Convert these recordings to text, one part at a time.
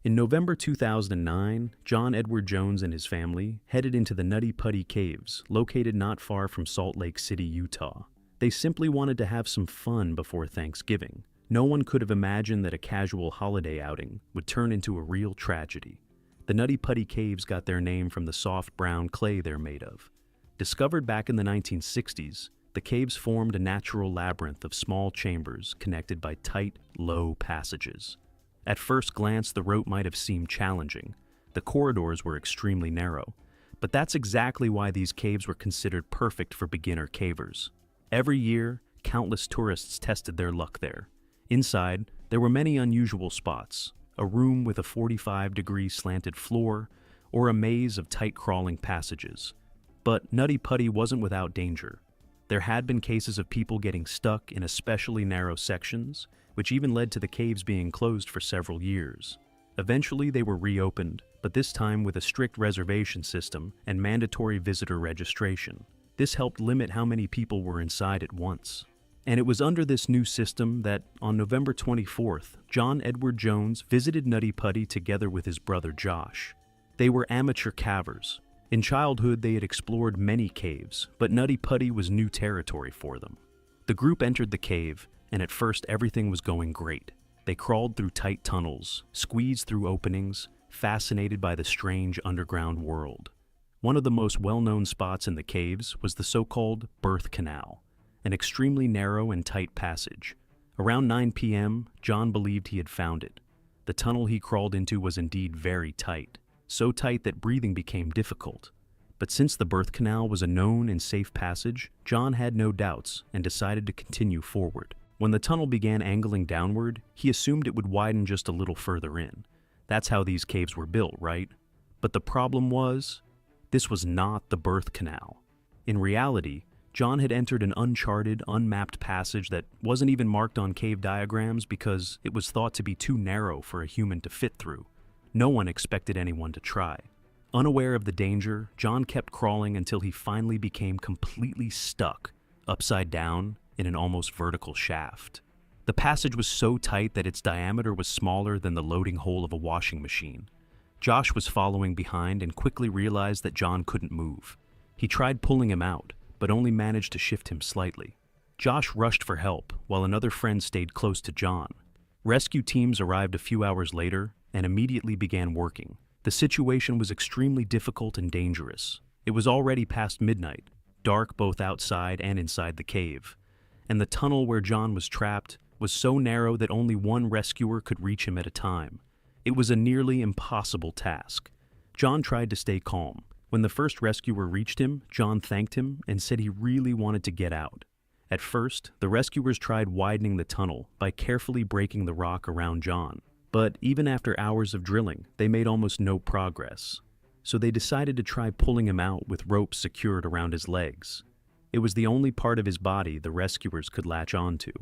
In November 2009, John Edward Jones and his family headed into the Nutty Putty Caves, located not far from Salt Lake City, Utah. They simply wanted to have some fun before Thanksgiving. No one could have imagined that a casual holiday outing would turn into a real tragedy. The Nutty Putty Caves got their name from the soft brown clay they're made of. Discovered back in the 1960s, the caves formed a natural labyrinth of small chambers connected by tight, low passages. At first glance, the route might have seemed challenging. The corridors were extremely narrow, but that's exactly why these caves were considered perfect for beginner cavers. Every year, countless tourists tested their luck there. Inside, there were many unusual spots: a room with a 45-degree slanted floor, or a maze of tight crawling passages. But Nutty Putty wasn't without danger. There had been cases of people getting stuck in especially narrow sections, which even led to the caves being closed for several years. Eventually, they were reopened, but this time with a strict reservation system and mandatory visitor registration. This helped limit how many people were inside at once. And it was under this new system that, on November 24th, John Edward Jones visited Nutty Putty together with his brother Josh. They were amateur cavers. In childhood, they had explored many caves, but Nutty Putty was new territory for them. The group entered the cave, and at first everything was going great. They crawled through tight tunnels, squeezed through openings, fascinated by the strange underground world. One of the most well-known spots in the caves was the so-called birth canal, an extremely narrow and tight passage. Around 9 p.m., John believed he had found it. The tunnel he crawled into was indeed very tight, so tight that breathing became difficult. But since the birth canal was a known and safe passage, John had no doubts and decided to continue forward. When the tunnel began angling downward, he assumed it would widen just a little further in. That's how these caves were built, right? But the problem was, this was not the birth canal. In reality, John had entered an uncharted, unmapped passage that wasn't even marked on cave diagrams because it was thought to be too narrow for a human to fit through. No one expected anyone to try. Unaware of the danger, John kept crawling until he finally became completely stuck, upside down, in an almost vertical shaft. The passage was so tight that its diameter was smaller than the loading hole of a washing machine. Josh was following behind and quickly realized that John couldn't move. He tried pulling him out, but only managed to shift him slightly. Josh rushed for help, while another friend stayed close to John. Rescue teams arrived a few hours later and immediately began working. The situation was extremely difficult and dangerous. It was already past midnight, dark both outside and inside the cave, and the tunnel where John was trapped was so narrow that only one rescuer could reach him at a time. It was a nearly impossible task. John tried to stay calm. When the first rescuer reached him, John thanked him and said he really wanted to get out. At first, the rescuers tried widening the tunnel by carefully breaking the rock around John. But even after hours of drilling, they made almost no progress. So they decided to try pulling him out with ropes secured around his legs. It was the only part of his body the rescuers could latch onto.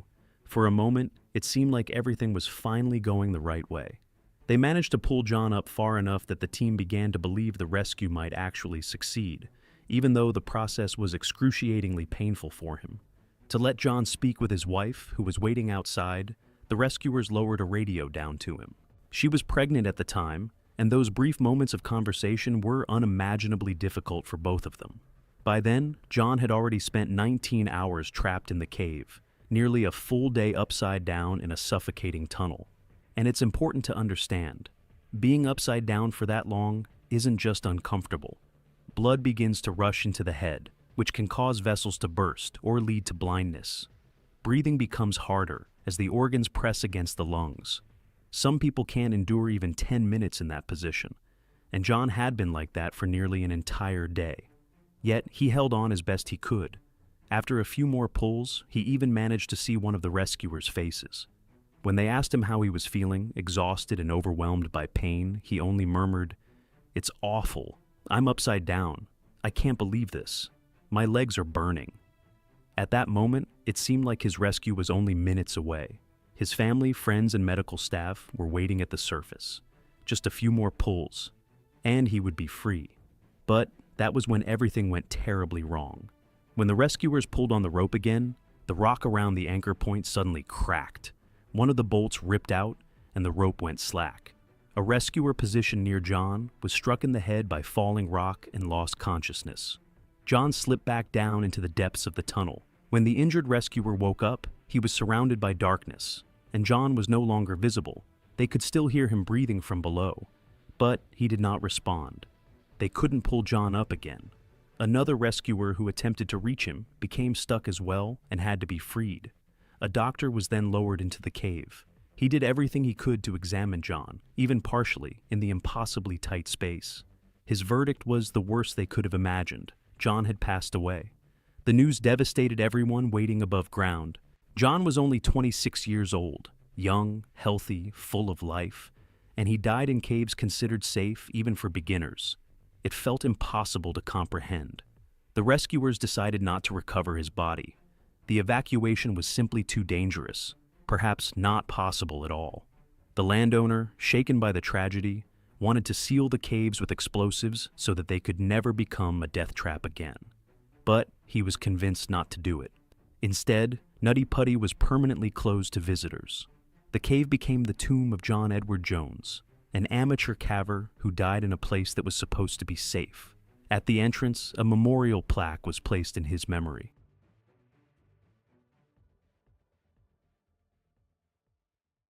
For a moment, it seemed like everything was finally going the right way. They managed to pull John up far enough that the team began to believe the rescue might actually succeed, even though the process was excruciatingly painful for him. To let John speak with his wife, who was waiting outside, the rescuers lowered a radio down to him. She was pregnant at the time, and those brief moments of conversation were unimaginably difficult for both of them. By then, John had already spent 19 hours trapped in the cave, nearly a full day upside down in a suffocating tunnel. And it's important to understand, being upside down for that long isn't just uncomfortable. Blood begins to rush into the head, which can cause vessels to burst or lead to blindness. Breathing becomes harder as the organs press against the lungs. Some people can't endure even 10 minutes in that position, and John had been like that for nearly an entire day. Yet he held on as best he could. After a few more pulls, he even managed to see one of the rescuers' faces. When they asked him how he was feeling, exhausted and overwhelmed by pain, he only murmured, "It's awful. I'm upside down. I can't believe this. My legs are burning." At that moment, it seemed like his rescue was only minutes away. His family, friends, and medical staff were waiting at the surface. Just a few more pulls, and he would be free. But that was when everything went terribly wrong. When the rescuers pulled on the rope again, the rock around the anchor point suddenly cracked. One of the bolts ripped out, and the rope went slack. A rescuer positioned near John was struck in the head by falling rock and lost consciousness. John slipped back down into the depths of the tunnel. When the injured rescuer woke up, he was surrounded by darkness, and John was no longer visible. They could still hear him breathing from below, but he did not respond. They couldn't pull John up again. Another rescuer who attempted to reach him became stuck as well and had to be freed. A doctor was then lowered into the cave. He did everything he could to examine John, even partially, in the impossibly tight space. His verdict was the worst they could have imagined. John had passed away. The news devastated everyone waiting above ground. John was only 26 years old, young, healthy, full of life, and he died in caves considered safe even for beginners. It felt impossible to comprehend. The rescuers decided not to recover his body. The evacuation was simply too dangerous, perhaps not possible at all. The landowner, shaken by the tragedy, wanted to seal the caves with explosives so that they could never become a death trap again. But he was convinced not to do it. Instead, Nutty Putty was permanently closed to visitors. The cave became the tomb of John Edward Jones, an amateur caver who died in a place that was supposed to be safe. At the entrance, a memorial plaque was placed in his memory.